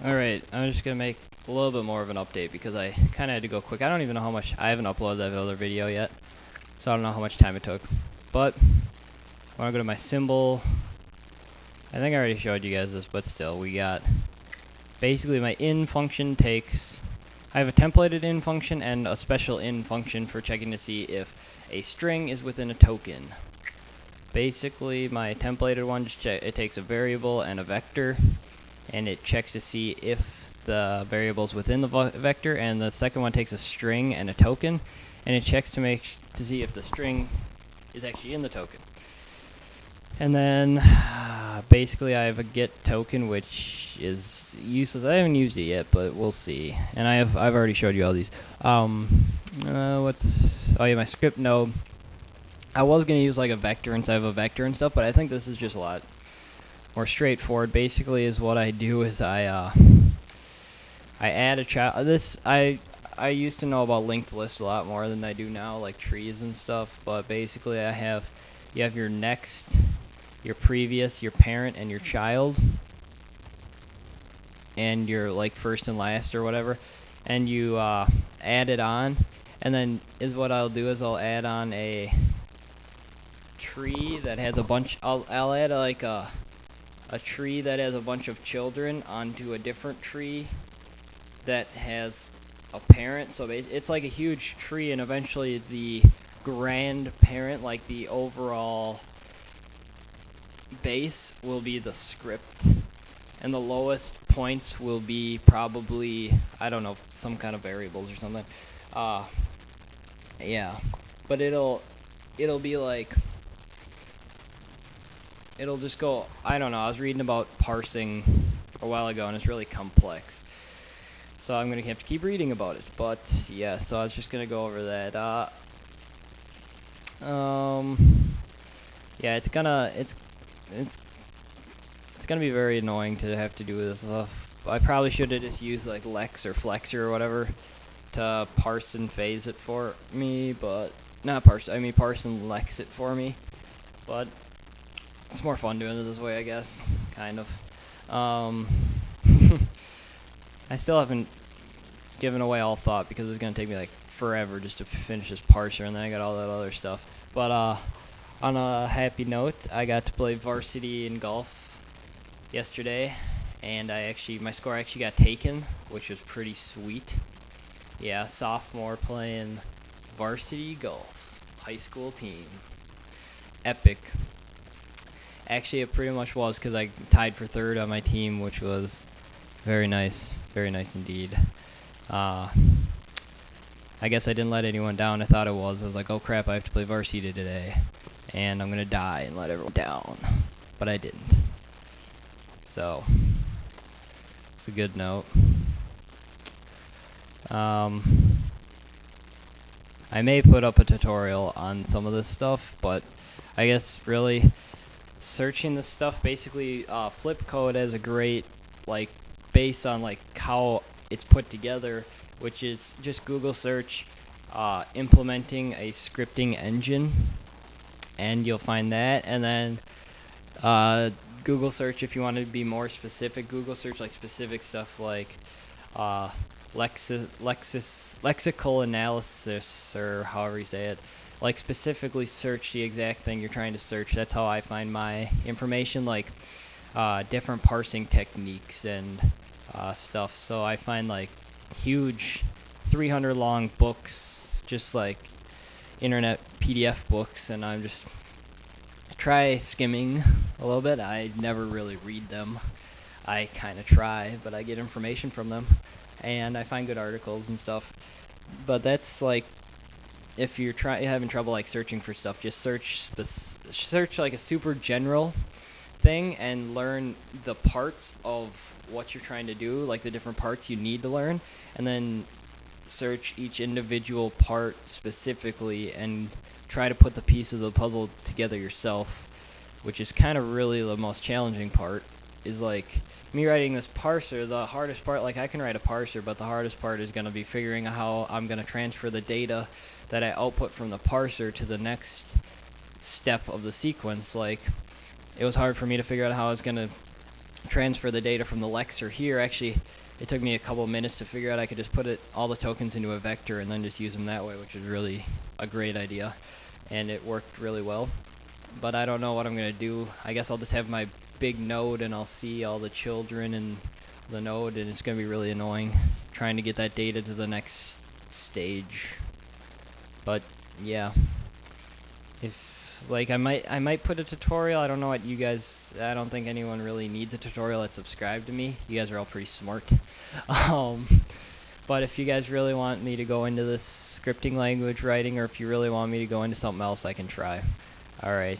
Alright, I'm just gonna make a little bit more of an update because I kinda had to go quick. I don't even know how much, I haven't uploaded that other video yet, so I don't know how much time it took. But, when I go to my symbol, I think I already showed you guys this, but still, we got, basically my in function takes, I have a templated in function and a special in function for checking to see if a string is within a token. Basically, my templated one, it takes a variable and a vector, and it checks to see if the variable's within the vector, and the second one takes a string and a token, and it checks to see if the string is actually in the token. And then basically I have a get token, which is useless. I haven't used it yet, but we'll see. And I've already showed you all these. Oh yeah, my script node. I was gonna use like a vector instead of a vector and stuff, but I think this is just a lot more straightforward. Basically, is what I do is I add a child. I used to know about linked lists a lot more than I do now, like trees and stuff. But basically, you have your next, your previous, your parent, and your child, and your like first and last or whatever, and you add it on, and then what I'll do is I'll add on a tree that has a bunch. I'll add like a tree that has a bunch of children onto a different tree that has a parent. So it's like a huge tree, and eventually the grandparent, like the overall base, will be the script, and the lowest points will be probably, I don't know, some kind of variables or something. Yeah, but it'll be like, it'll just go, I don't know, I was reading about parsing a while ago, and it's really complex. So I'm going to have to keep reading about it. But, yeah, so I was just going to go over that. Yeah, it's gonna be very annoying to have to do this stuff. I probably should have just used, like, Lex or Flexer or whatever to parse and phase it for me, but, not parse, I mean parse and Lex it for me. But it's more fun doing it this way, I guess, kind of. I still haven't given away all thought because it's gonna take me like forever just to finish this parser, and then I got all that other stuff. But on a happy note, I got to play varsity in golf yesterday, and my score actually got taken, which was pretty sweet. Yeah, sophomore playing varsity golf, high school team, epic. Actually, it pretty much was, because I tied for third on my team, which was very nice indeed. I guess I didn't let anyone down. I thought it was. I was like, oh crap, I have to play varsity today, and I'm gonna die and let everyone down. But I didn't. So, it's a good note. I may put up a tutorial on some of this stuff, but I guess really searching this stuff, basically flip code has a great, like, based on like how it's put together, which is just Google search implementing a scripting engine, and you'll find that. And then Google search, if you want to be more specific, Google search like specific stuff like lexical analysis, or however you say it, like specifically search the exact thing you're trying to search. That's how I find my information, like different parsing techniques and stuff. So I find like huge 300 long books, just like internet PDF books, and I'm just try skimming a little bit. I never really read them. I kind of try, but I get information from them, and I find good articles and stuff. But that's like, if you're having trouble like searching for stuff, just search like a super general thing and learn the parts of what you're trying to do, like the different parts you need to learn, and then search each individual part specifically and try to put the pieces of the puzzle together yourself, which is kind of really the most challenging part. Is like me writing this parser, the hardest part, like I can write a parser, but the hardest part is going to be figuring out how I'm going to transfer the data that I output from the parser to the next step of the sequence. Like, it was hard for me to figure out how I was going to transfer the data from the Lexer here. Actually, it took me a couple minutes to figure out I could just put all the tokens into a vector and then just use them that way, which is really a great idea, and it worked really well. But I don't know what I'm going to do. I guess I'll just have my big node and I'll see all the children in the node, and it's going to be really annoying trying to get that data to the next stage. But yeah, if like I might put a tutorial. I don't know what you guys, I don't think anyone really needs a tutorial that's subscribed to me. You guys are all pretty smart. But if you guys really want me to go into this scripting language writing, or if you really want me to go into something else, I can try. Alright.